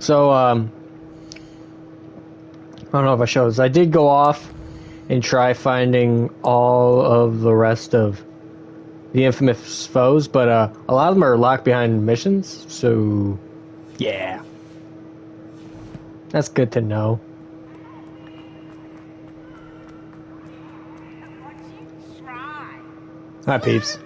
So, I don't know if I showed this. I did go off and try finding all of the rest of the infamous foes, but a lot of them are locked behind missions, so yeah. That's good to know. Hi, peeps.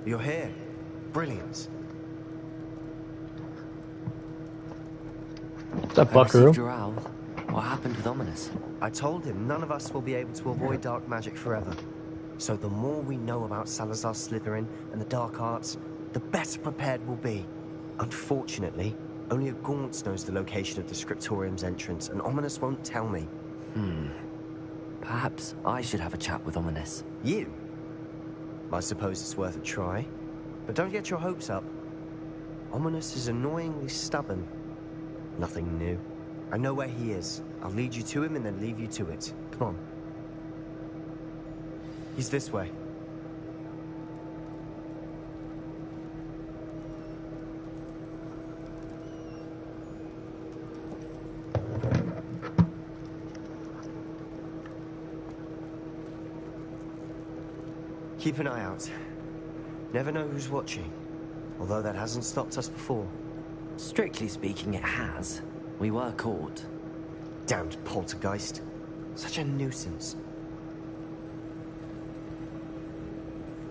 You're here. Brilliant. What's up, I received Buckaroo? your owl. What happened with Ominous? I told him none of us will be able to avoid dark magic forever. So the more we know about Salazar Slytherin and the dark arts, the better prepared we'll be. Unfortunately, only a Gaunt knows the location of the Scriptorium's entrance, and Ominous won't tell me. Perhaps I should have a chat with Ominous. You? I suppose it's worth a try. But don't get your hopes up. Ominous is annoyingly stubborn. Nothing new. I know where he is. I'll lead you to him and then leave you to it. Come on. He's this way. Keep an eye out. Never know who's watching. Although that hasn't stopped us before. Strictly speaking, it has. We were caught. Damned poltergeist. Such a nuisance.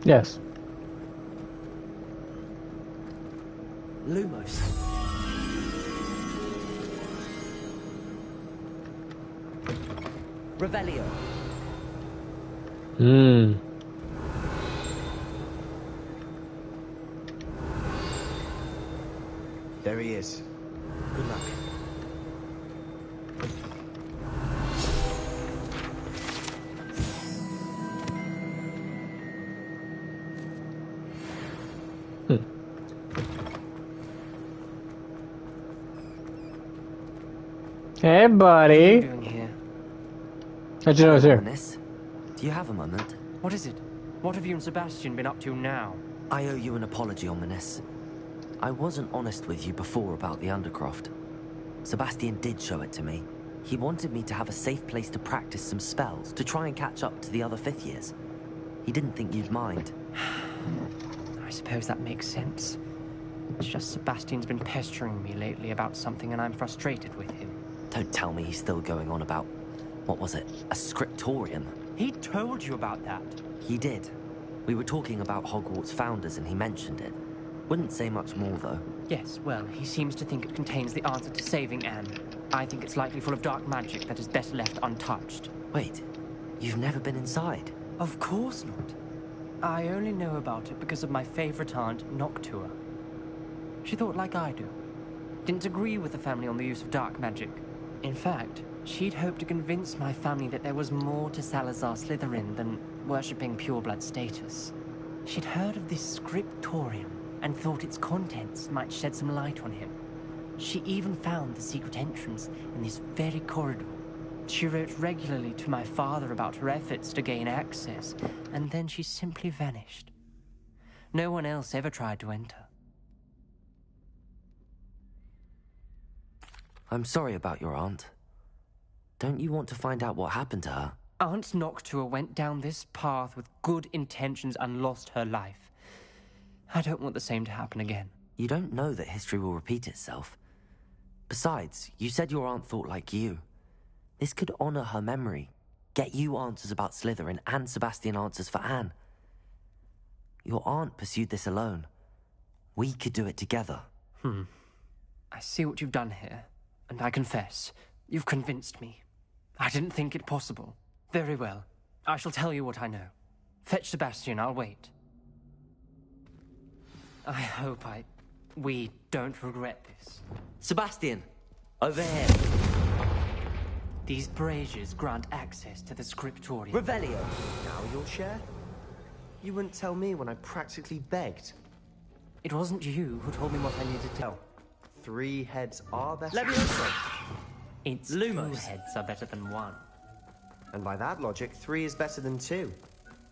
Yes. Lumos. Revelio. There he is. Good luck. Hey, buddy. What are you doing here? How'd you know I was here? Ominous. Do you have a moment? What is it? What have you and Sebastian been up to now? I owe you an apology, Ominous. I wasn't honest with you before about the Undercroft. Sebastian did show it to me. He wanted me to have a safe place to practice some spells, to try and catch up to the other fifth years. He didn't think you'd mind. I suppose that makes sense. It's just Sebastian's been pestering me lately about something and I'm frustrated with him. Don't tell me he's still going on about, what was it, a scriptorium? He told you about that. He did. We were talking about Hogwarts founders and he mentioned it. Wouldn't say much more, though. Yes, well, he seems to think it contains the answer to saving Anne. I think it's likely full of dark magic that is best left untouched. Wait, you've never been inside? Of course not. I only know about it because of my favorite aunt, Noctua. She thought like I do. Didn't agree with the family on the use of dark magic. In fact, she'd hoped to convince my family that there was more to Salazar Slytherin than worshipping pureblood status. She'd heard of this scriptorium and thought its contents might shed some light on him. She even found the secret entrance in this very corridor. She wrote regularly to my father about her efforts to gain access, and then she simply vanished. No one else ever tried to enter. I'm sorry about your aunt. Don't you want to find out what happened to her? Aunt Noctua went down this path with good intentions and lost her life. I don't want the same to happen again. You don't know that history will repeat itself. Besides, you said your aunt thought like you. This could honor her memory, get you answers about Slytherin and Sebastian answers for Anne. Your aunt pursued this alone. We could do it together. I see what you've done here, and I confess, you've convinced me. I didn't think it possible. Very well. I shall tell you what I know. Fetch Sebastian, I'll wait. I hope we don't regret this. Sebastian! Over here! These braziers grant access to the scriptorium. Revelio! Now you'll share? You wouldn't tell me when I practically begged. It wasn't you who told me what I needed to Tell. 3 heads are better. Levioso! It's Lumos. 2 heads are better than 1. And by that logic, 3 is better than 2.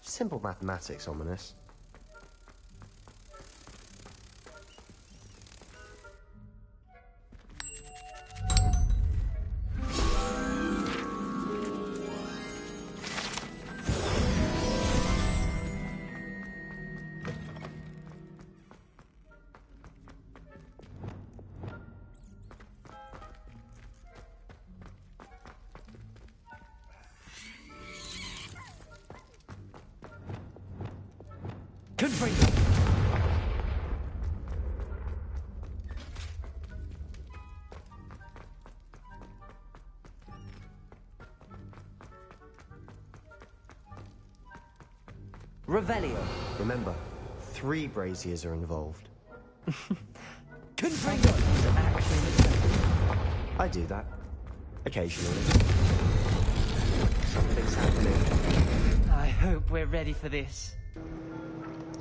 Simple mathematics, Ominous. Confringo! Revelio! Remember, 3 braziers are involved. Confringo! I do that. Occasionally. Something's happening. I hope we're ready for this.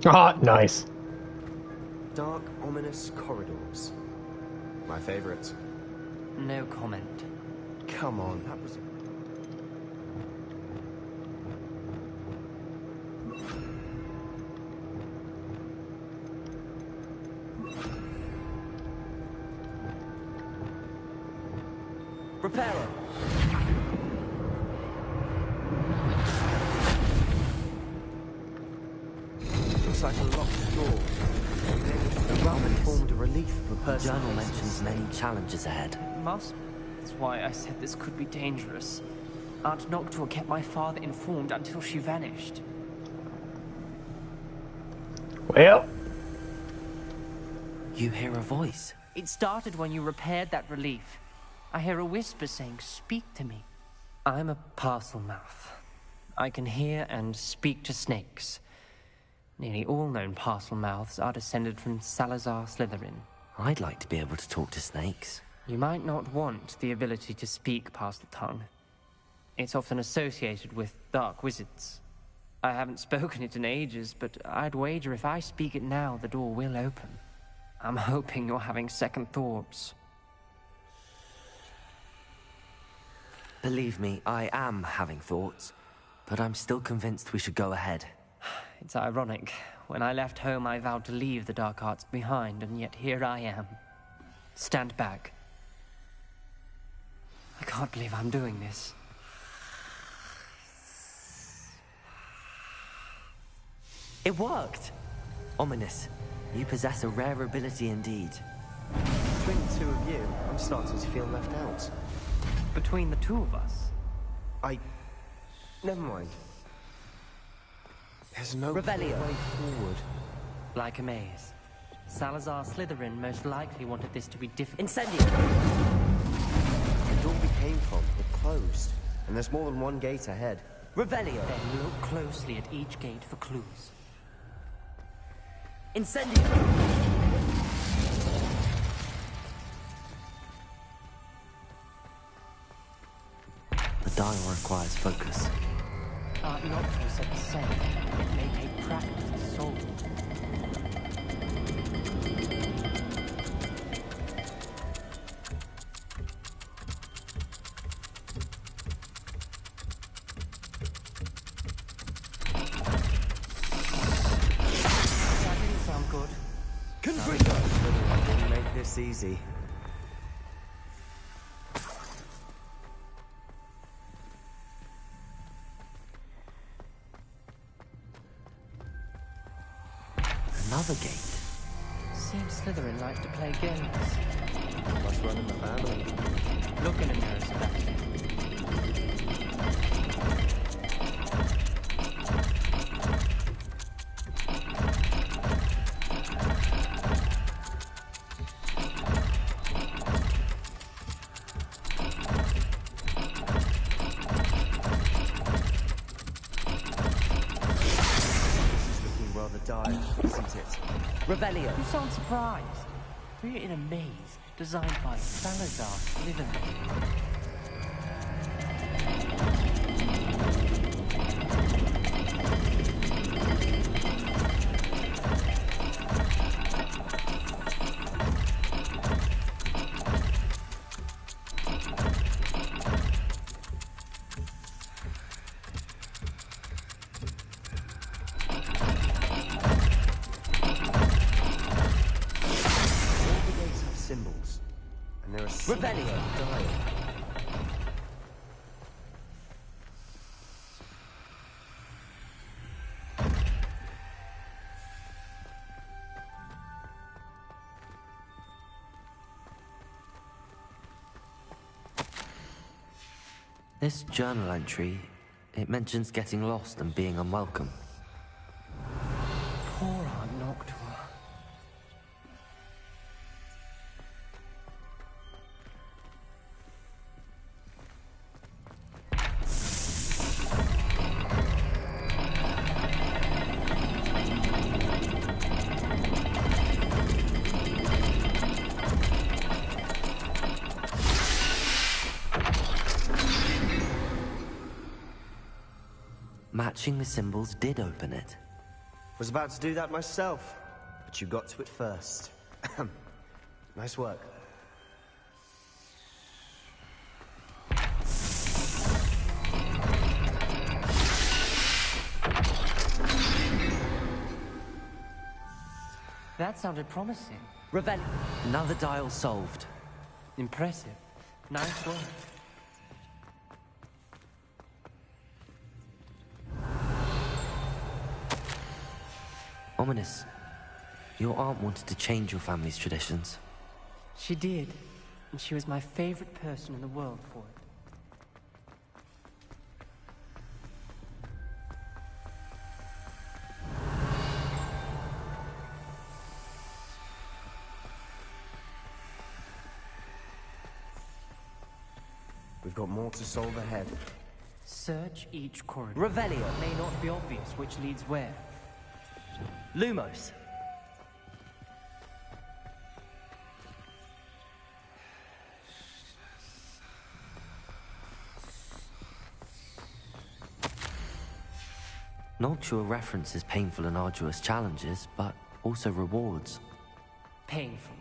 Ah, nice. Dark, ominous corridors. My favorite. No comment. Come on, that was... Reparo! Looks like a locked door. The rubber formed a relief of a The person. journal mentions many challenges ahead. Must. That's why I said this could be dangerous. Aunt Noctua kept my father informed until she vanished. Well, You hear a voice. It started when you repaired that relief. I hear a whisper saying, "Speak to me." I'm a parcel mouth. I can hear and speak to snakes. Nearly all known parcel mouths are descended from Salazar Slytherin. I'd like to be able to talk to snakes. You might not want the ability to speak parcel tongue. It's often associated with dark wizards. I haven't spoken it in ages, but I'd wager if I speak it now, the door will open. I'm hoping you're having second thoughts. Believe me, I am having thoughts, but I'm still convinced we should go ahead. It's ironic. When I left home, I vowed to leave the dark arts behind, and yet here I am. Stand back. I can't believe I'm doing this. It worked! Ominous, you possess a rare ability indeed. Between the 2 of you, I'm starting to feel left out. Between the 2 of us, Never mind. There's no Revelio. way forward. like a maze. Salazar Slytherin most likely wanted this to be difficult. Incendio! The door we came from, it closed. And there's more than one gate ahead. Revelio! Then look closely at each gate for clues. Incendio! The dial requires focus. Aunt Noctua said the same. It may take practice to solve it. That didn't sound good. Confringo! Didn't make this easy. Another gate. Seems Slytherin likes to play games. Must run in the family. Look in a mirror, Sebastian. Looking rather dire, isn't it? Revelio! You sound surprised. We're in a maze designed by Salazar Slytherin. Revelio. This journal entry, it mentions getting lost and being unwelcome. Poor Aunt Noctua. Matching the symbols did open it. Was about to do that myself, but you got to it first. Nice work. That sounded promising. Revelio. Another dial solved. Impressive. Nice work. Ominous. Your aunt wanted to change your family's traditions. She did. And she was my favorite person in the world for it. We've got more to solve ahead. Search each corridor. Revelio. It may not be obvious which leads where. Lumos. Noctua references painful and arduous challenges, but also rewards. Painful.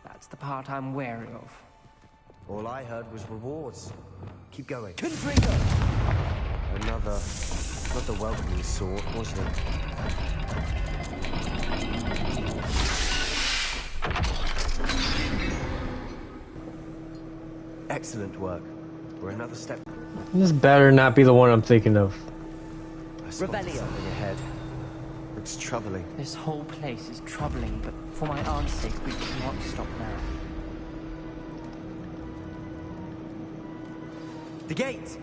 That's the part I'm wary of. All I heard was rewards. Keep going. Confringo. Another, not the welcoming sort, was it? Excellent work. We're another step. This better not be the one I'm thinking of. I spotted Revelio. something ahead. Looks troubling. This whole place is troubling, but for my aunt's sake, we cannot stop now. The gate!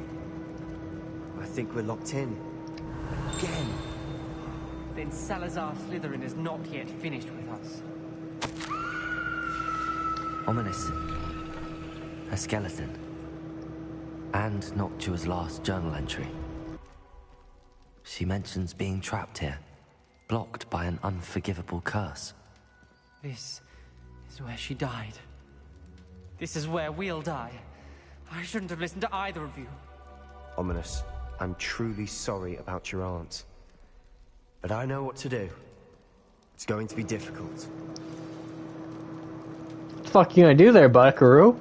I think we're locked in. Again. Then Salazar Slytherin is not yet finished with us. Ominous. A skeleton. And Noctua's last journal entry. She mentions being trapped here, blocked by an unforgivable curse. This is where she died. This is where we'll die. I shouldn't have listened to either of you. Ominous, I'm truly sorry about your aunt. But I know what to do. It's going to be difficult. What the fuck you gonna do there, Buckaroo?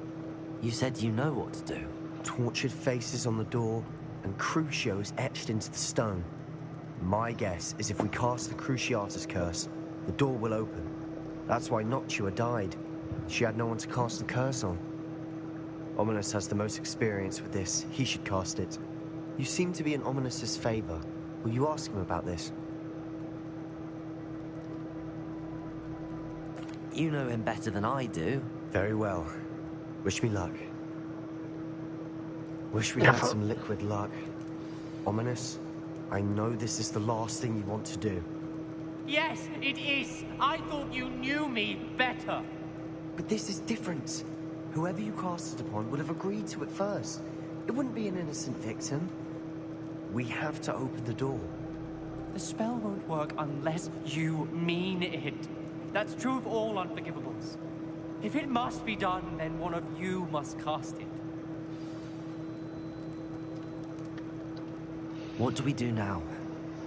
You said you know what to do. Tortured faces on the door, and Crucio is etched into the stone. My guess is if we cast the Cruciatus curse, the door will open. That's why Noctua died. She had no one to cast the curse on. Ominous has the most experience with this. He should cast it. You seem to be in Ominous's favor. Will you ask him about this? You know him better than I do. Very well. Wish me luck. Wish we had some liquid luck. Ominous, I know this is the last thing you want to do. Yes, it is. I thought you knew me better. But this is different. Whoever you cast it upon would have agreed to it first. It wouldn't be an innocent victim. We have to open the door. The spell won't work unless you mean it. That's true of all unforgivables. If it must be done, then one of you must cast it. What do we do now?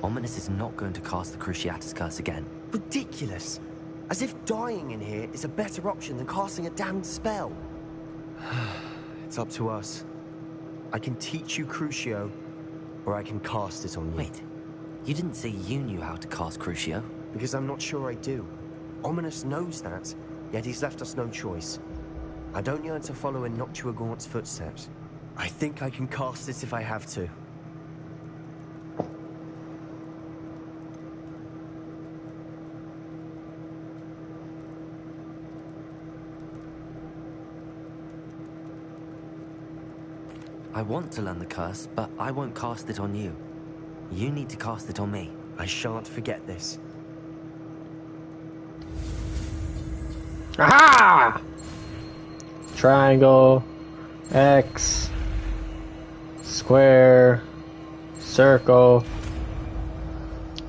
Ominous is not going to cast the Cruciatus curse again. Ridiculous. As if dying in here is a better option than casting a damned spell. It's up to us. I can teach you Crucio, or I can cast it on you. Wait, you didn't say you knew how to cast Crucio? Because I'm not sure I do. Ominous knows that, yet he's left us no choice. I don't yearn to follow in Noctua Gaunt's footsteps. I think I can cast it if I have to. I want to learn the curse, but I won't cast it on you. You need to cast it on me. I shan't forget this. Aha! Triangle, X, square, circle.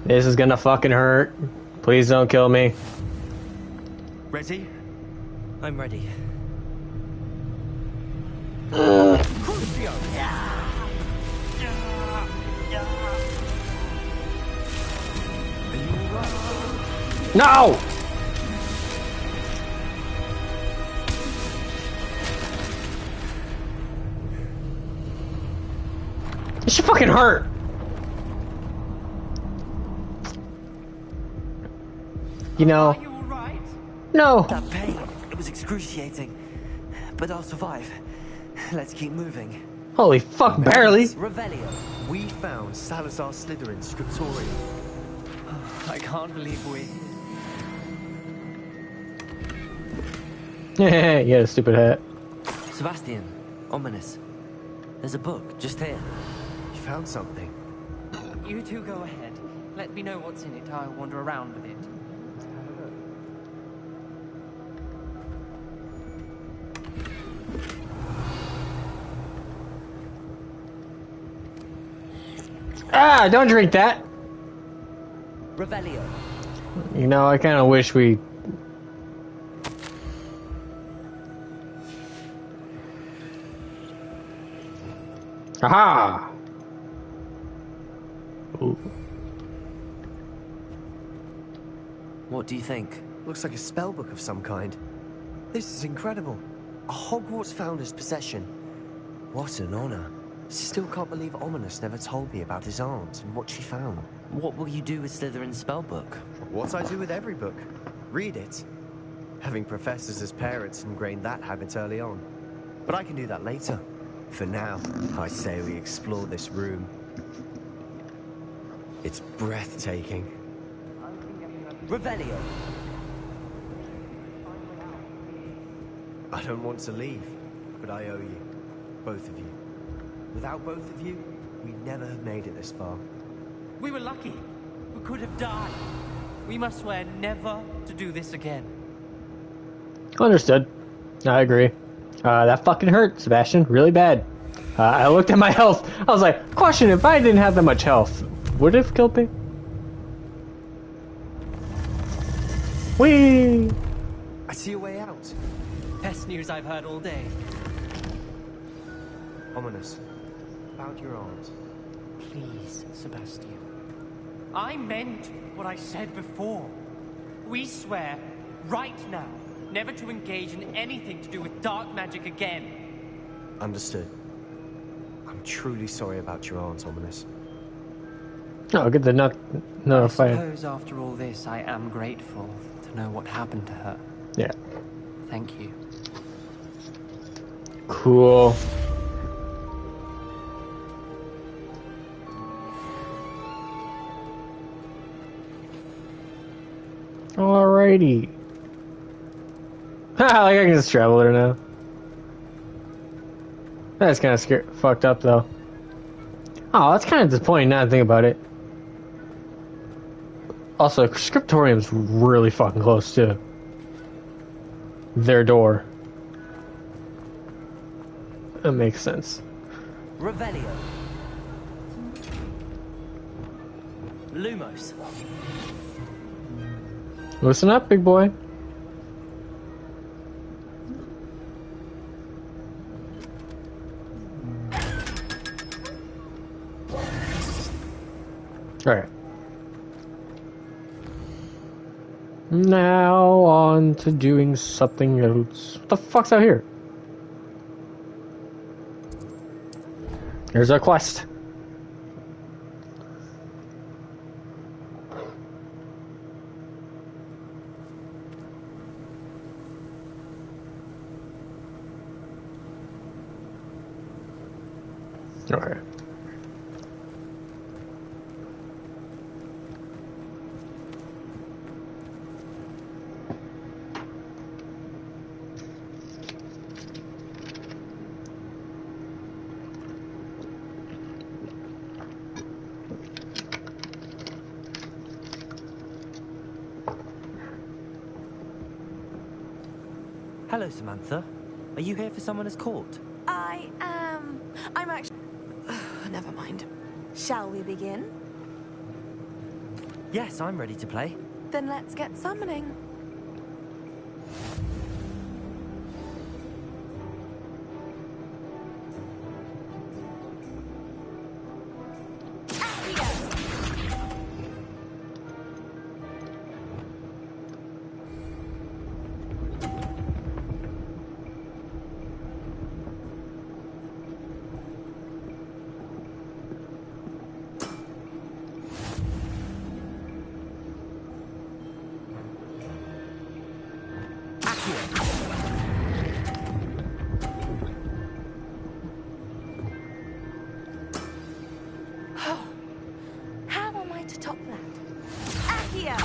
This is gonna fucking hurt. Please don't kill me. Ready? I'm ready. No! It should fucking hurt. You know, Are you all right? no. That pain, it was excruciating. But I'll survive. Let's keep moving. Holy fuck, barely. Revelio. We found Salazar Slytherin's scriptorium. I can't believe we... Yeah, you had a stupid hat. Sebastian, ominous. There's a book just here. You found something. You two go ahead. Let me know what's in it. I'll wander around with it. Ah, don't drink that. Revelio. You know, I kind of wish we... Aha! Ooh. What do you think? Looks like a spellbook of some kind. This is incredible. A Hogwarts founder's possession. What an honor. Still can't believe Ominous never told me about his aunt and what she found. What will you do with Slytherin's spellbook? What I do with every book. Read it. Having professors as parents ingrained that habit early on. But I can do that later. For now, I say we explore this room. It's breathtaking. Revelio. I don't want to leave, but I owe you. Both of you. Without both of you, we'd never have made it this far. We were lucky. We could have died. We must swear never to do this again. Understood. I agree. That fucking hurt, Sebastian. Really bad. I looked at my health. I was like, question, if I didn't have that much health, would it have killed me? Whee! I see a way out. Best news I've heard all day. Ominous. About your aunt. Please, Sebastian. I meant what I said before. We swear, right now, never to engage in anything to do with dark magic again. Understood. I'm truly sorry about your aunt, Ominous. Oh, get the I notified. suppose after all this, I am grateful to know what happened to her. Yeah. Thank you. Cool. Alrighty. Ha, like I can just travel there now. That's kind of fucked up though. Oh, that's kind of disappointing now to think about it. Also, Scriptorium's really fucking close to their door. That makes sense. Revelio. Lumos. Listen up, big boy. Alright. Now on to doing something else. What the fuck's out here? Here's our quest. Okay. Hello, Samantha. Are you here for someone as court? I am. I'm actually. Never mind. Shall we begin? Yes, I'm ready to play. Then let's get summoning. How am I to top that? Accio!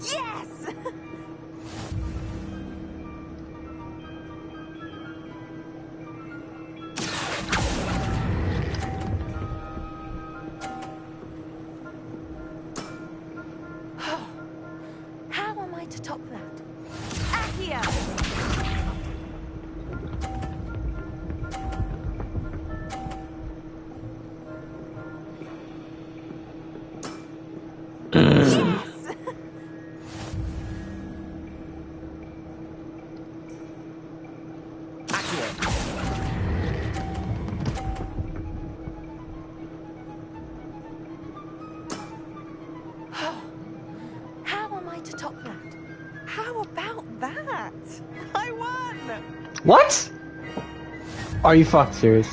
Yes! How am I to top that? Accio! Yes! How am I to top that? How about that? I won! What? Are you fucking serious?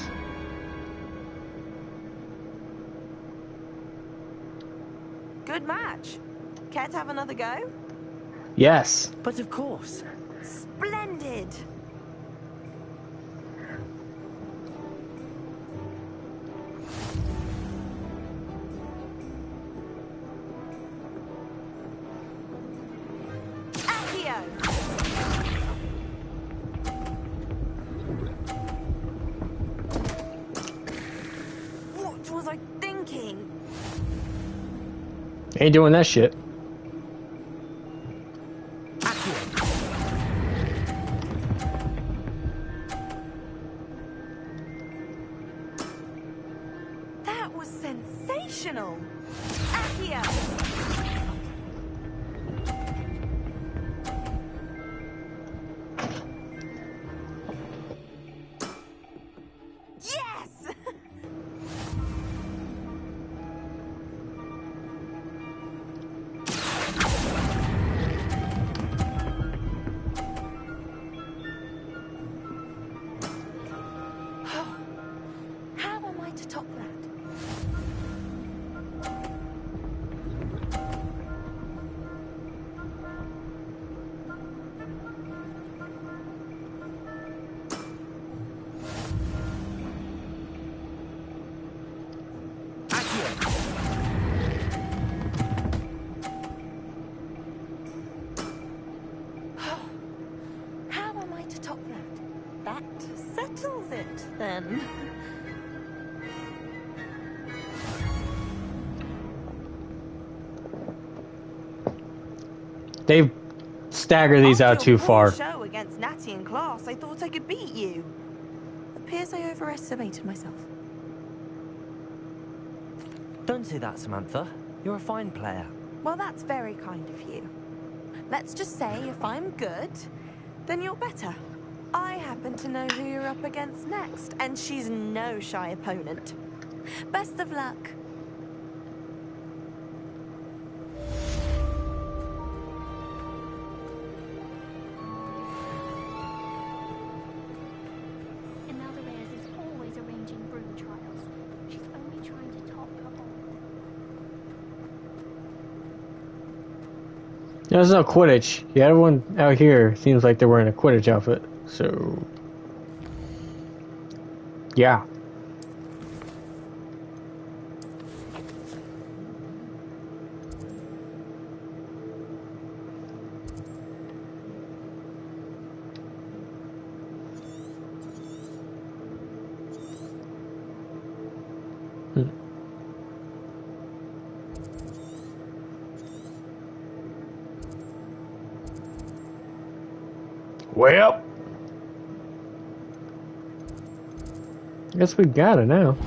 Good match. Care to have another go? Yes. But of course. Splendid! Accio! What was I thinking? Ain't doing that shit. That was sensational! Accio! Yes! How am I to top that? How am I to top that? That settles it, then. They stagger these out After too your poor far. show against Natty in class, I thought I could beat you. Appears I overestimated myself. Don't say that, Samantha. You're a fine player. Well, that's very kind of you. Let's just say if I'm good, then you're better. I happen to know who you're up against next, and she's no shy opponent. Best of luck. Imelda Reyes is always arranging broom trials. She's only trying to top her own. There's no Quidditch. Yeah, everyone out here seems like they're wearing a Quidditch outfit. So, yeah. Hmm. Well, I guess we got it now.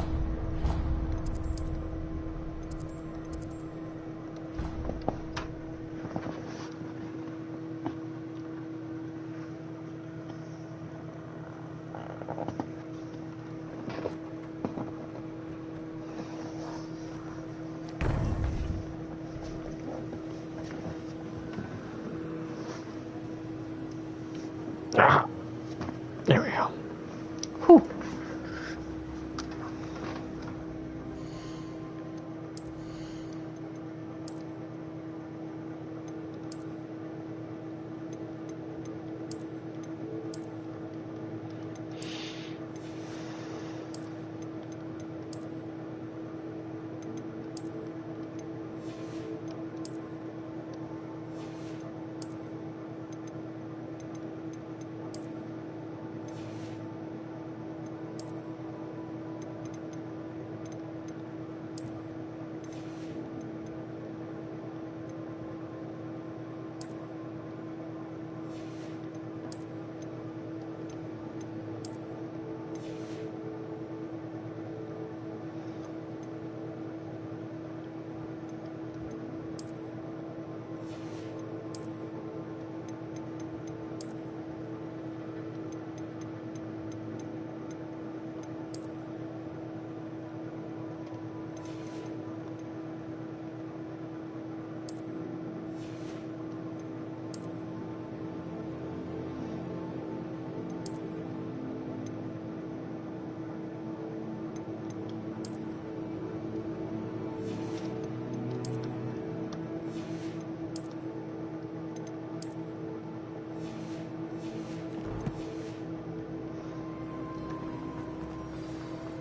Ah, there we go. Whew.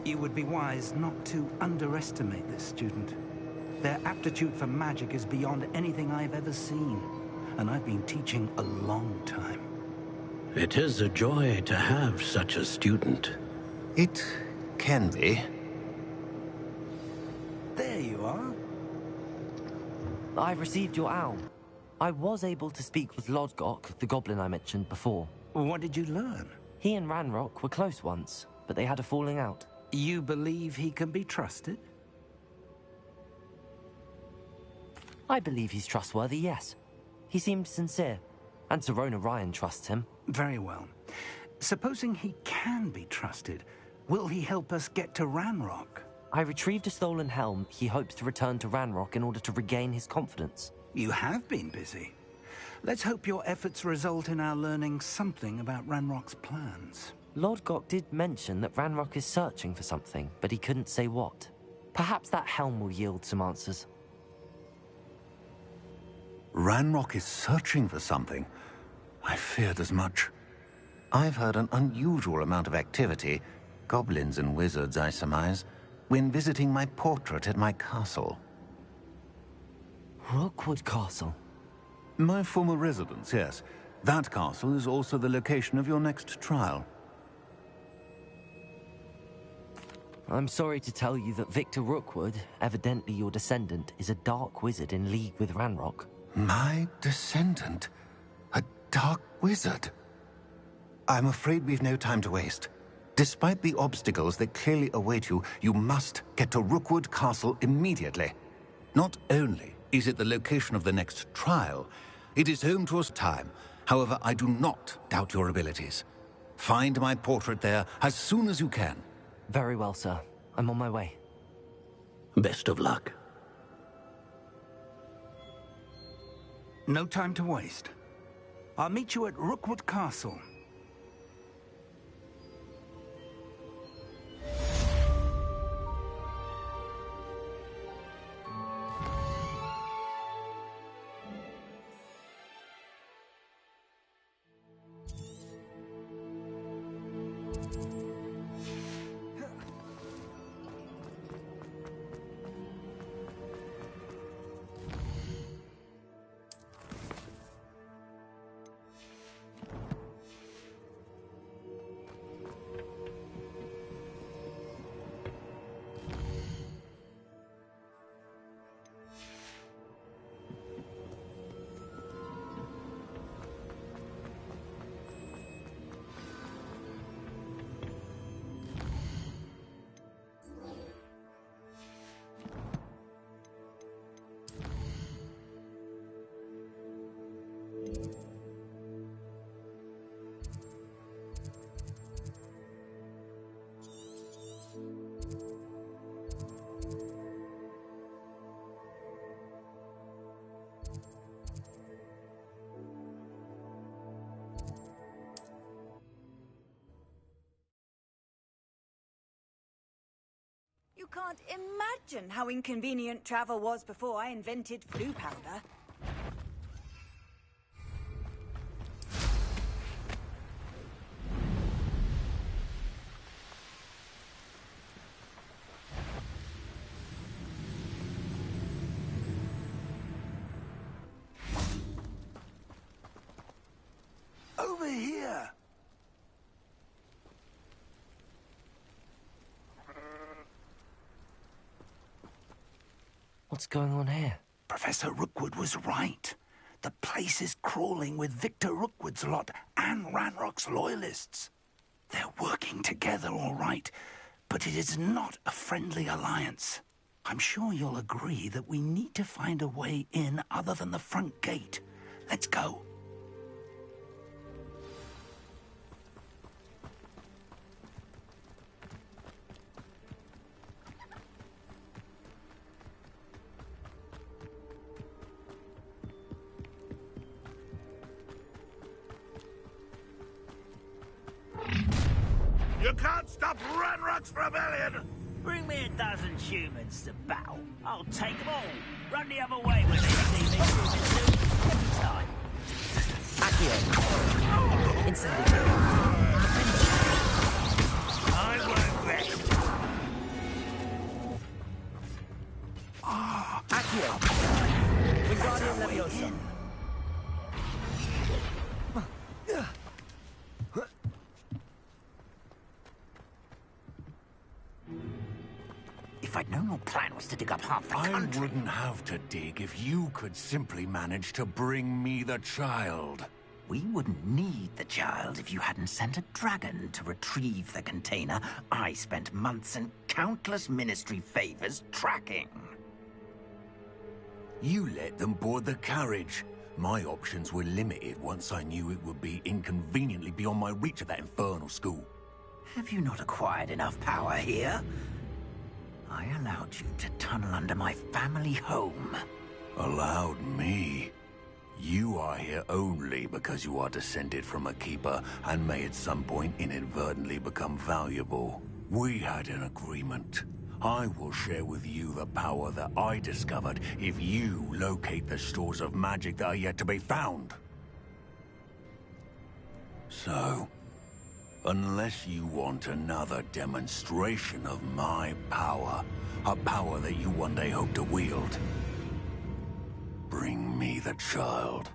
You would be wise not to underestimate this student. Their aptitude for magic is beyond anything I've ever seen, and I've been teaching a long time. It is a joy to have such a student. It can be. There you are. I received your owl. I was able to speak with Lodgok, the goblin I mentioned before. What did you learn? He and Ranrock were close once, but they had a falling out. You believe he can be trusted? I believe he's trustworthy, yes. He seemed sincere, and Serona Ryan trusts him. Very well. Supposing he can be trusted, will he help us get to Ranrock? I retrieved a stolen helm he hopes to return to Ranrock in order to regain his confidence. You have been busy. Let's hope your efforts result in our learning something about Ranrock's plans. Lodgok did mention that Ranrock is searching for something, but he couldn't say what. Perhaps that helm will yield some answers. Ranrock is searching for something. I feared as much. I've heard an unusual amount of activity, goblins and wizards, I surmise, when visiting my portrait at my castle. Rookwood Castle? My former residence, yes. That castle is also the location of your next trial. I'm sorry to tell you that Victor Rookwood, evidently your descendant, is a dark wizard in league with Ranrock. My descendant? A dark wizard? I'm afraid we've no time to waste. Despite the obstacles that clearly await you, you must get to Rookwood Castle immediately. Not only is it the location of the next trial, it is home to us time. However, I do not doubt your abilities. Find my portrait there as soon as you can. Very well, sir. I'm on my way. Best of luck. No time to waste. I'll meet you at Rookwood Castle. You can't imagine how inconvenient travel was before I invented flu powder. Over here! What's going on here? Professor Rookwood was right. The place is crawling with Victor Rookwood's lot and Ranrock's loyalists. They're working together, all right, but it is not a friendly alliance. I'm sure you'll agree that we need to find a way in other than the front gate. Let's go. You can't stop Ranrock's rebellion! Bring me a dozen humans to battle. I'll take them all. Run the other way when they see me. Every time. Accio. Incendiary. I won't rest. Accio. Wingardium Leviosa. If I'd known your plan was to dig up half the country... I wouldn't have to dig if you could simply manage to bring me the child. We wouldn't need the child if you hadn't sent a dragon to retrieve the container I spent months and countless ministry favors tracking. You let them board the carriage. My options were limited once I knew it would be inconveniently beyond my reach at that infernal school. Have you not acquired enough power here? I allowed you to tunnel under my family home. Allowed me? You are here only because you are descended from a keeper and may at some point inadvertently become valuable. We had an agreement. I will share with you the power that I discovered if you locate the stores of magic that are yet to be found. So, unless you want another demonstration of my power, a power that you one day hope to wield, bring me the child.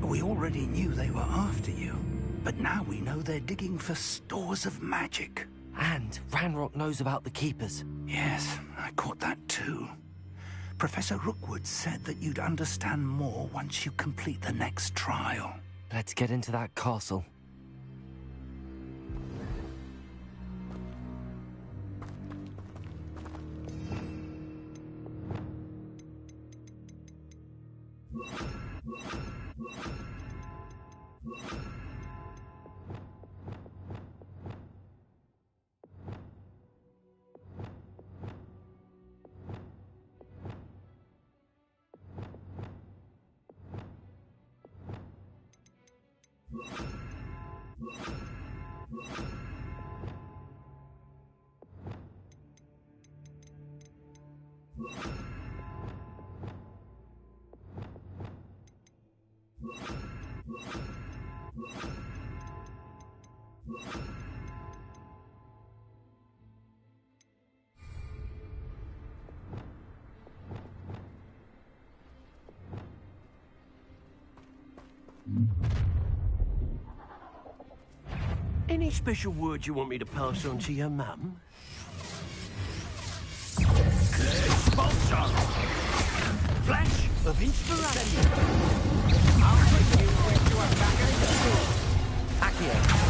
We already knew they were after you, but now we know they're digging for stores of magic. And Ranrock knows about the Keepers. Yes, I caught that too. Professor Rookwood said that you'd understand more once you complete the next trial. Let's get into that castle. Any special words you want me to pass on to your mum? Sponsor! Flash of inspiration! I'll take you into a back Accio.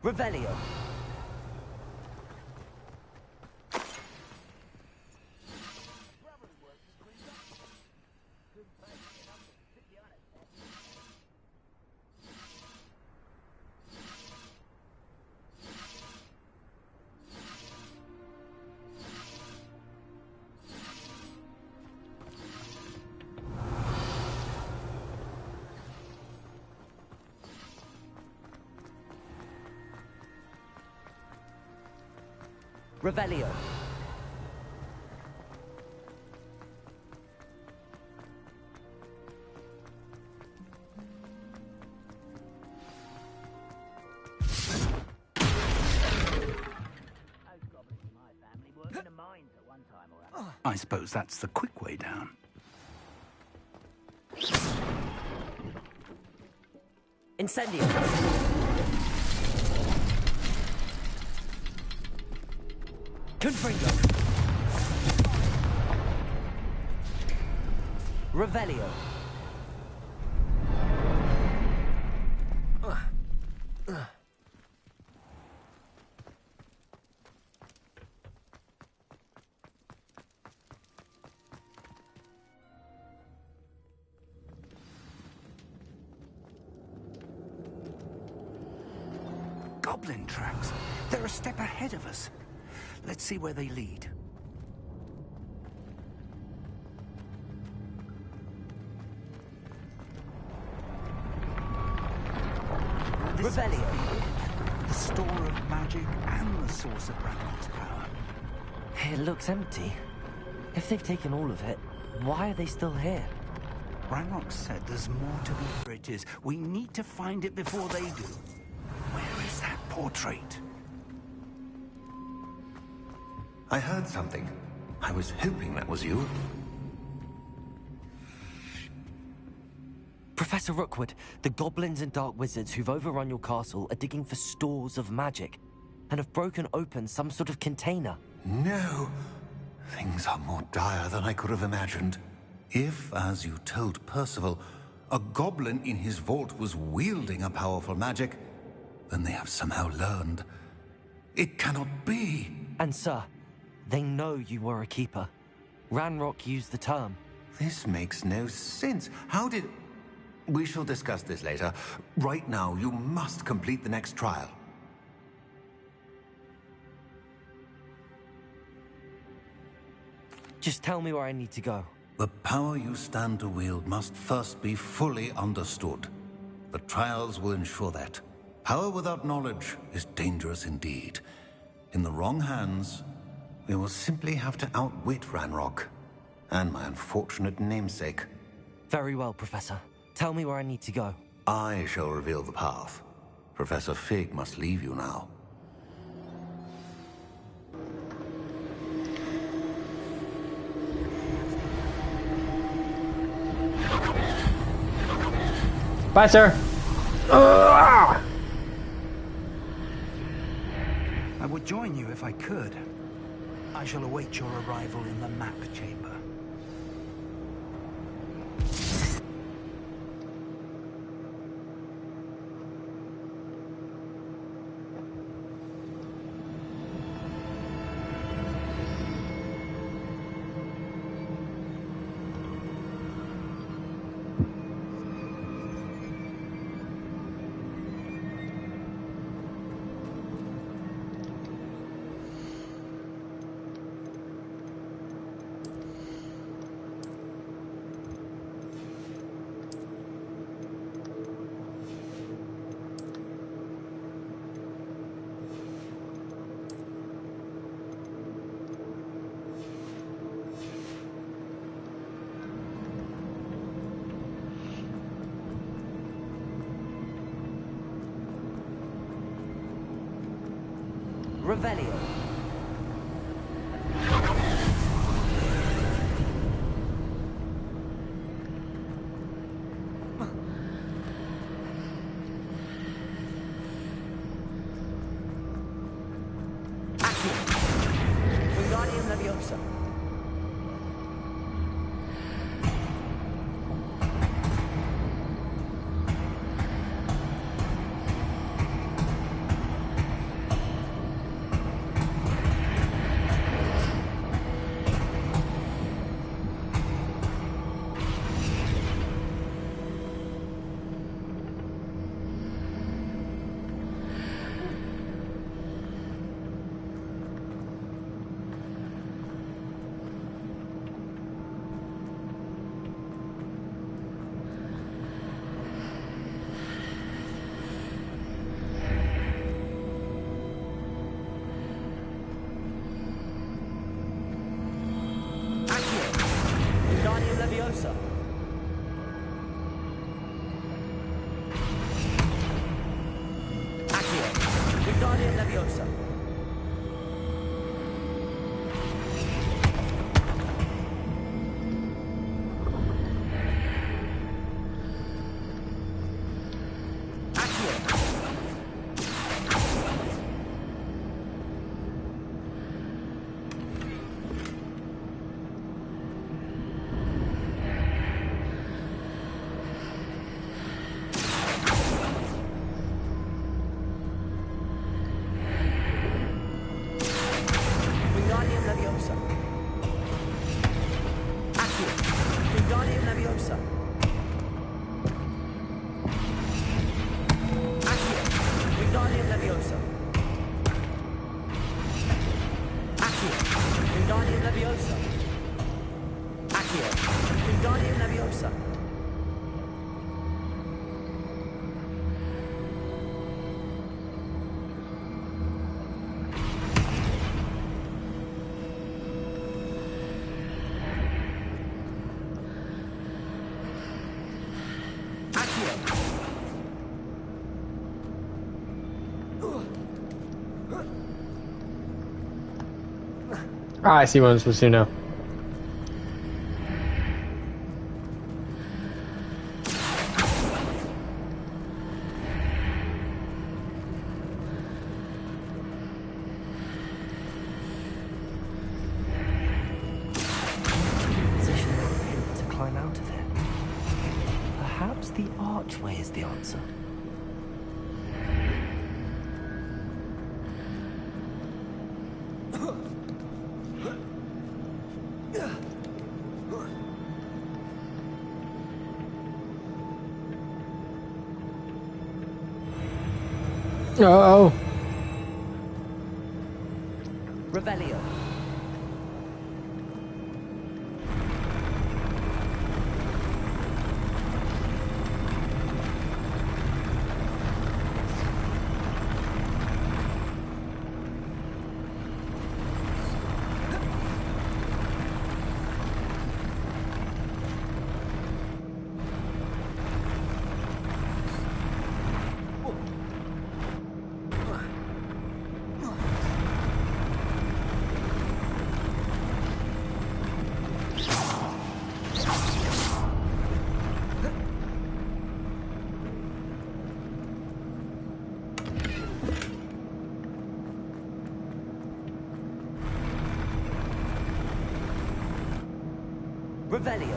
Revelio. Revelio. I suppose that's the quick way down. Incendio. Confringo. Revelio. Goblin tracks. They're a step ahead of us. Let's see where they lead. Revelio. The store of magic and the source of Ranrock's power. It looks empty. If they've taken all of it, why are they still here? Ranrock said there's more to be. It is. We need to find it before they do. Where is that portrait? I heard something. I was hoping that was you. Professor Rookwood, the goblins and dark wizards who've overrun your castle are digging for stores of magic and have broken open some sort of container. No. Things are more dire than I could have imagined. If, as you told Percival, a goblin in his vault was wielding a powerful magic, then they have somehow learned. It cannot be. And sir, they know you were a keeper. Ranrock used the term. This makes no sense. How did... We shall discuss this later. Right now, you must complete the next trial. Just tell me where I need to go. The power you stand to wield must first be fully understood. The trials will ensure that. Power without knowledge is dangerous indeed. In the wrong hands, we will simply have to outwit Ranrock and my unfortunate namesake. Very well, Professor. Tell me where I need to go. I shall reveal the path. Professor Fig must leave you now. Bye, sir. I would join you if I could. I shall await your arrival in the map chamber. Revelio. Wingardium Leviosa. Wingardium Leviosa. Accio. Wingardium Leviosa. Wingardium Leviosa. Accio. Wingardium Leviosa. Accio. Wingardium Leviosa. Accio. Wingardium Leviosa. Accio. Wingardium Leviosa. Ah, I see what I'm supposed to do now. Position a pin to climb out of it. Perhaps the archway is the answer. Oh. Revelio. Revelio.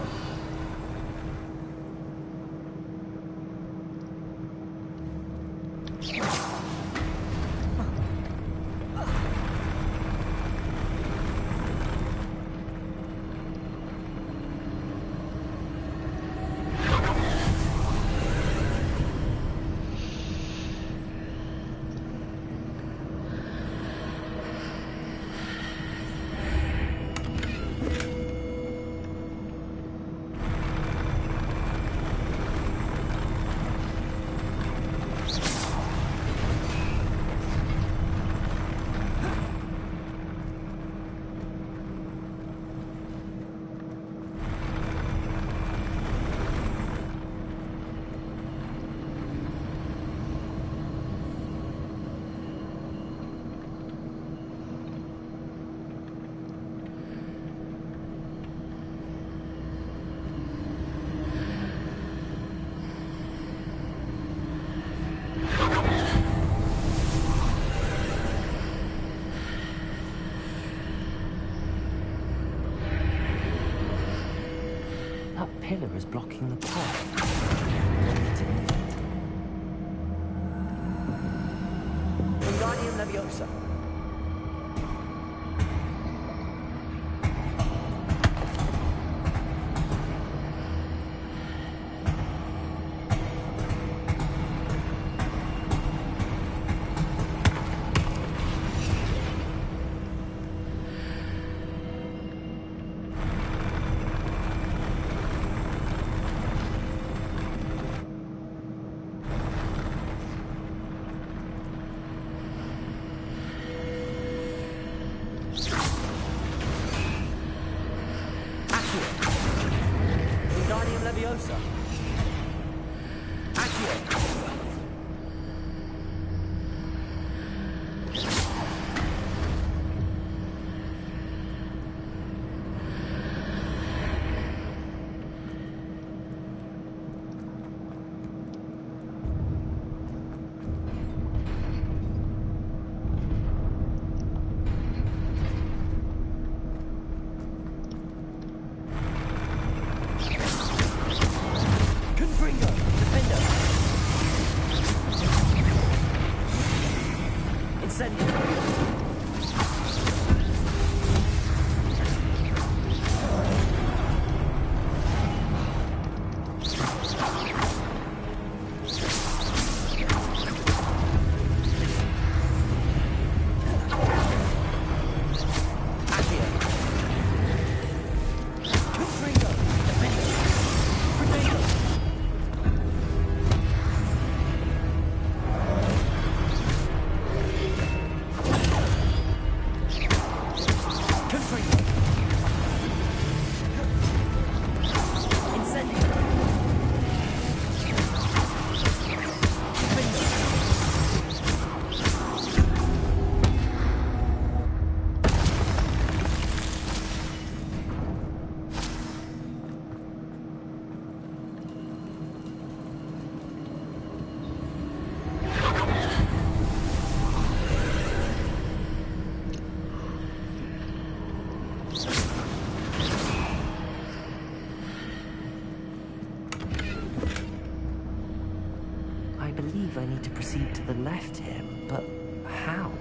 pillar is blocking the path. Wingardium Leviosa. Wingardium Leviosa. Accio. I believe I need to proceed to the left here, but how?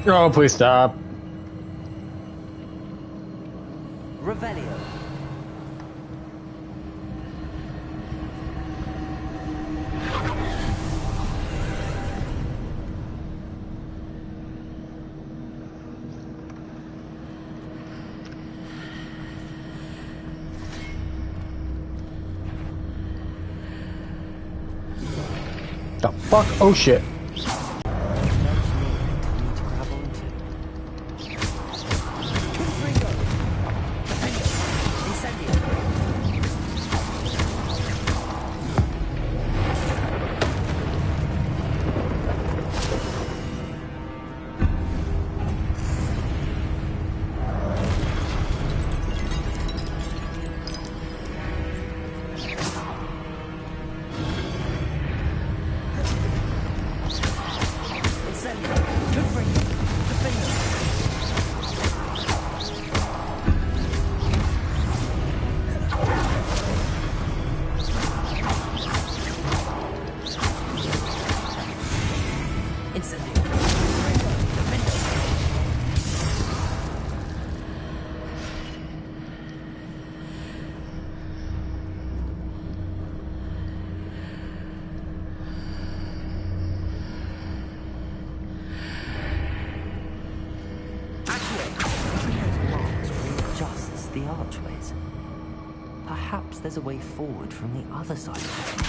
Oh, please stop. Revelio. The fuck? Oh shit. Perhaps there's a way forward from the other side of it.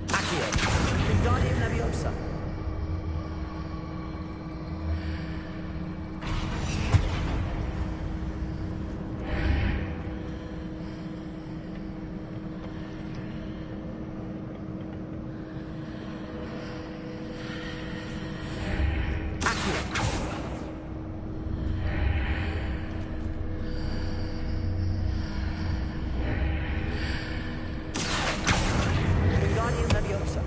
Accio. Wingardium Leviosa. Wingardium Leviosa.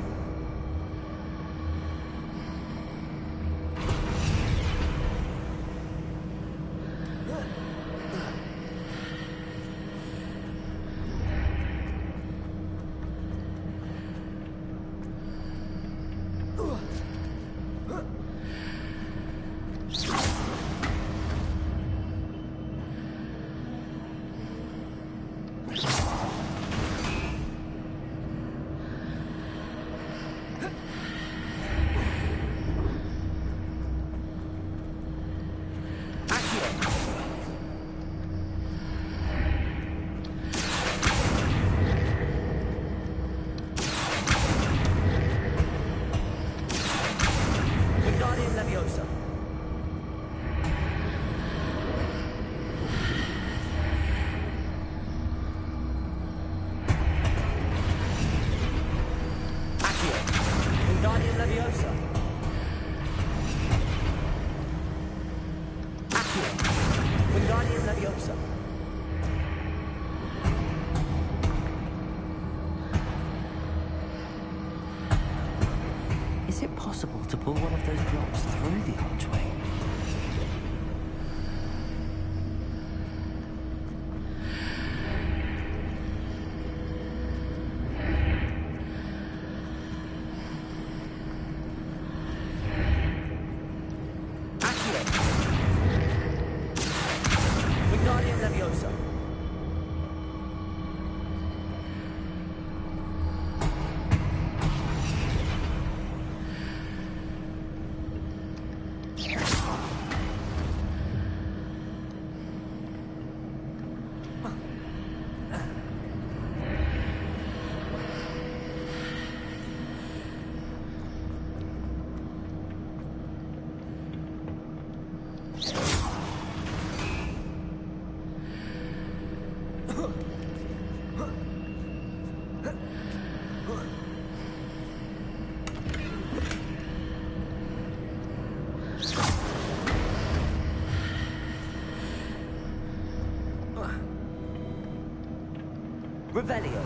Wingardium Leviosa. Accio. Wingardium Leviosa. Accio. Wingardium Leviosa. Is it possible to pull one of those blocks through the archway? Accio. Wingardium Leviosa. Revelio.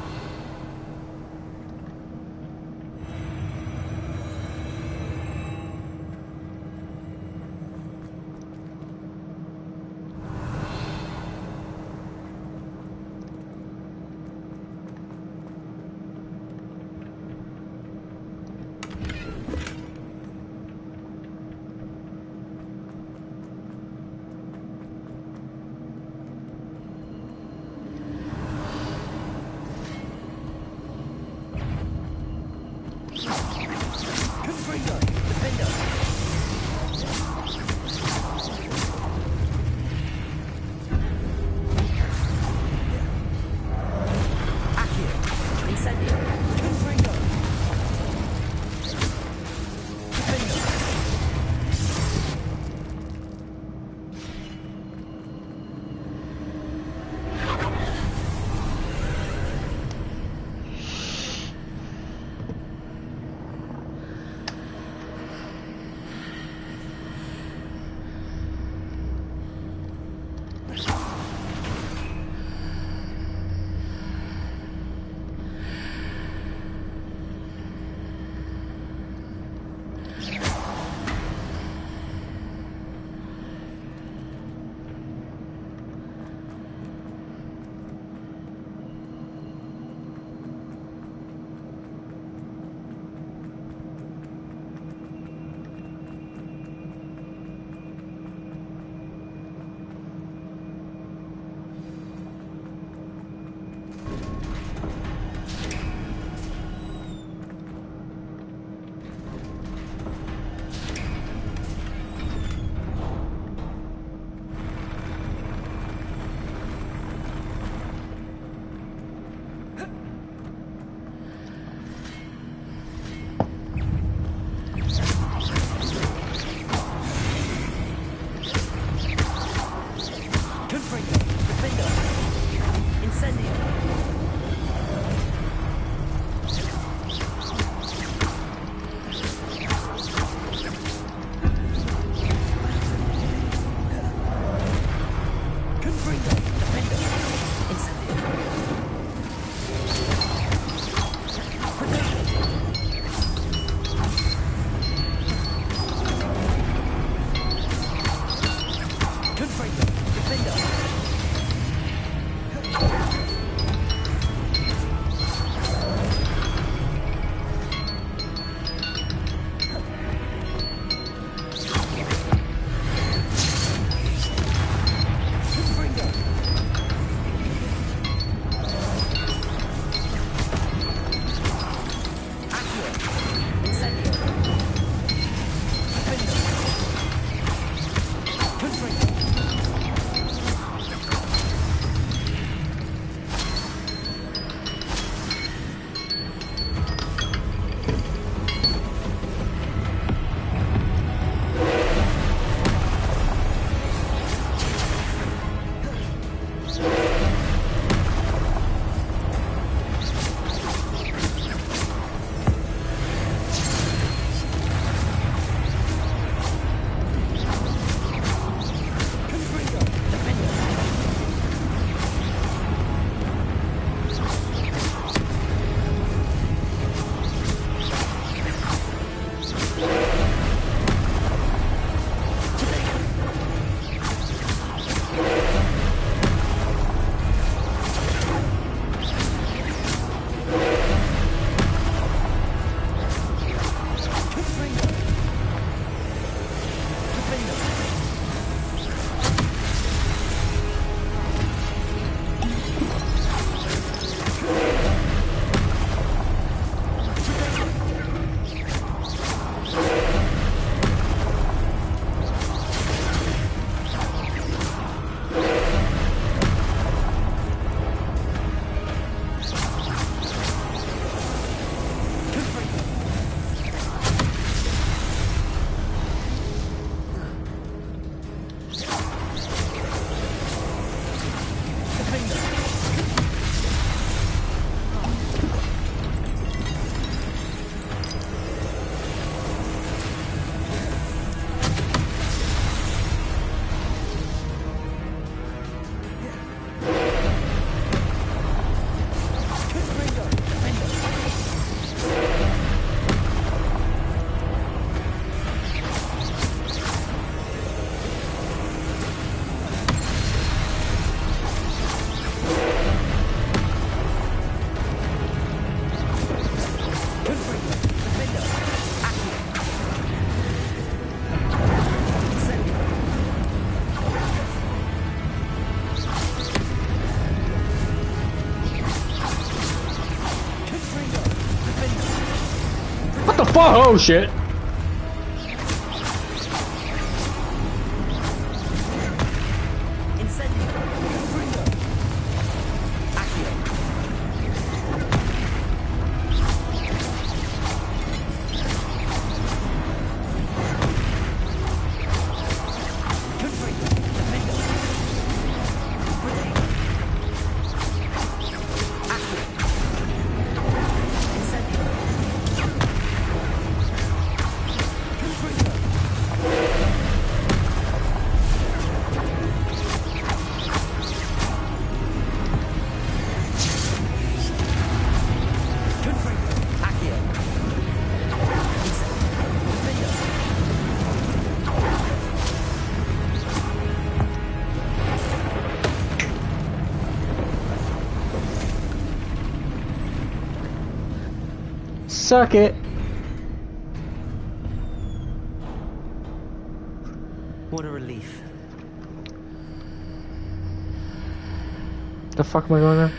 fuck? Oh shit! Suck it. What a relief. The fuck am I going now?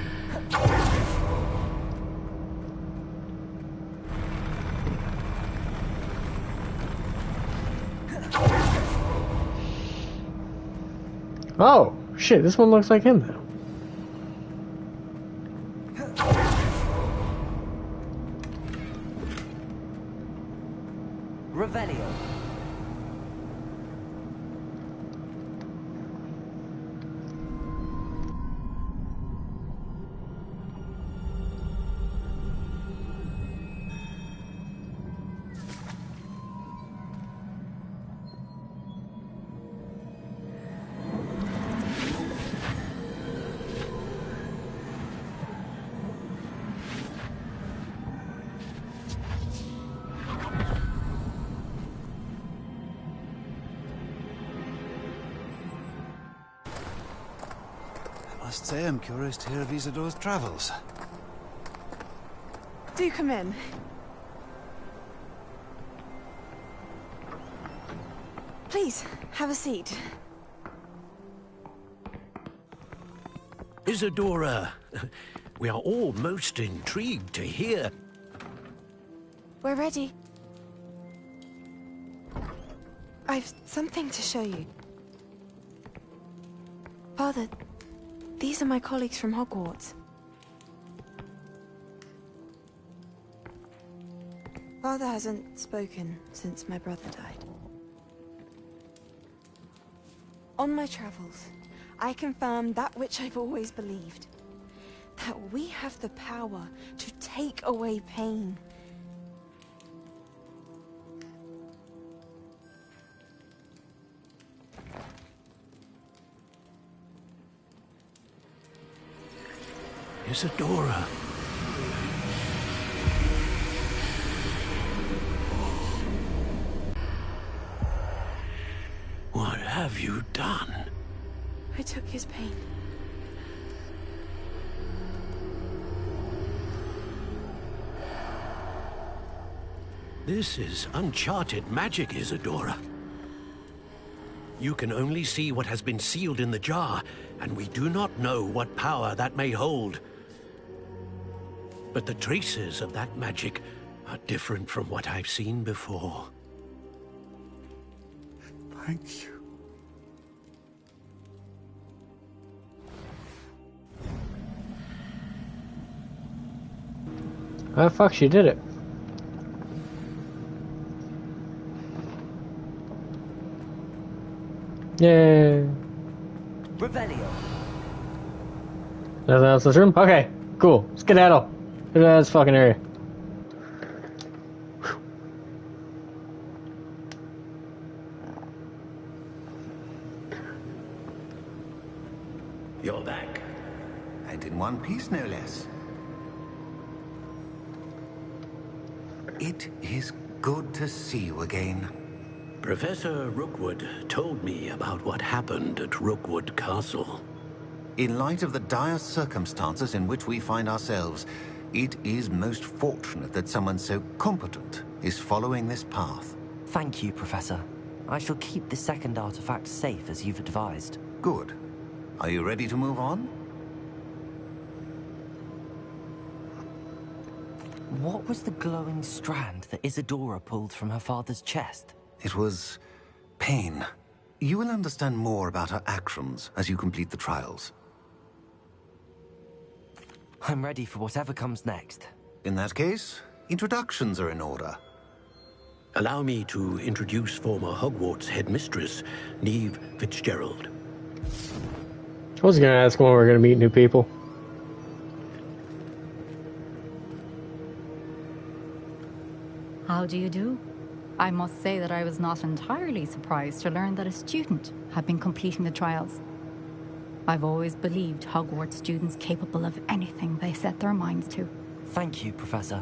Oh shit! This one looks like him now. Revelio. I must say I'm curious to hear of Isidore's travels. Do come in. Please, have a seat. Isadora, we are all most intrigued to hear. We're ready. I've something to show you. Father, these are my colleagues from Hogwarts. Father hasn't spoken since my brother died. On my travels, I confirmed that which I've always believed. That we have the power to take away pain. Isadora. What have you done? I took his pain. This is uncharted magic, Isadora. You can only see what has been sealed in the jar, and we do not know what power that may hold. But the traces of that magic are different from what I've seen before. Thank you. Oh fuck, she did it. Yay. Revelio. Nothing else in this room? Okay, cool. Skedaddle. Get out of this fucking area. You're back. And in one piece, no less. It is good to see you again. Professor Rookwood told me about what happened at Rookwood Castle. In light of the dire circumstances in which we find ourselves, it is most fortunate that someone so competent is following this path. Thank you, Professor. I shall keep the second artifact safe as you've advised. Good. Are you ready to move on? What was the glowing strand that Isadora pulled from her father's chest? It was pain. You will understand more about her actions as you complete the trials. I'm ready for whatever comes next. In that case, introductions are in order. Allow me to introduce former Hogwarts headmistress, Neve Fitzgerald. I was gonna ask when we're gonna meet new people. How do you do? I must say that I was not entirely surprised to learn that a student had been completing the trials. I've always believed Hogwarts students capable of anything they set their minds to. Thank you, Professor.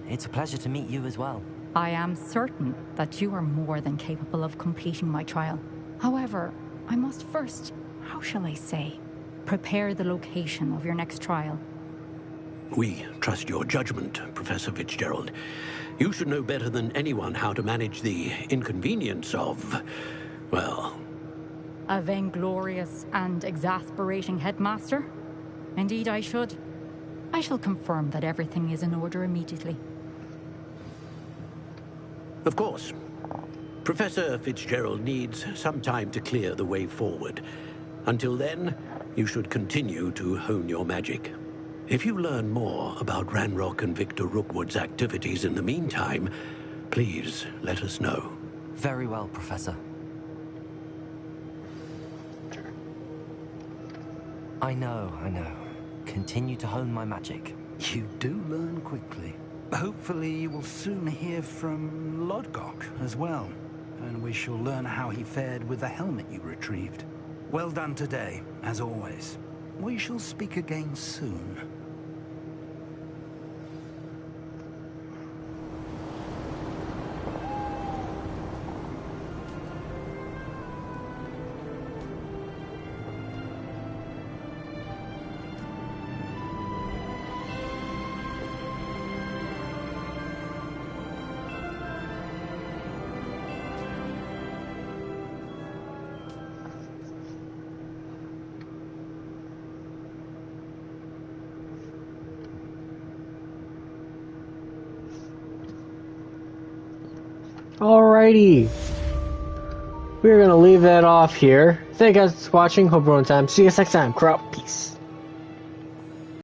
It's a pleasure to meet you as well. I am certain that you are more than capable of completing my trial. However, I must first, how shall I say, prepare the location of your next trial. We trust your judgment, Professor Fitzgerald. You should know better than anyone how to manage the inconvenience of, well... A vainglorious and exasperating headmaster? Indeed I should. I shall confirm that everything is in order immediately. Of course. Professor Fitzgerald needs some time to clear the way forward. Until then, you should continue to hone your magic. If you learn more about Ranrock and Victor Rookwood's activities in the meantime, please let us know. Very well, Professor. I know. Continue to hone my magic. You do learn quickly. Hopefully you will soon hear from Lodgok as well, and we shall learn how he fared with the helmet you retrieved. Well done today, as always. We shall speak again soon. Alrighty. We're gonna leave that off here. Thank you guys for watching. Hope you're on time. See you guys next time. Crop. Peace.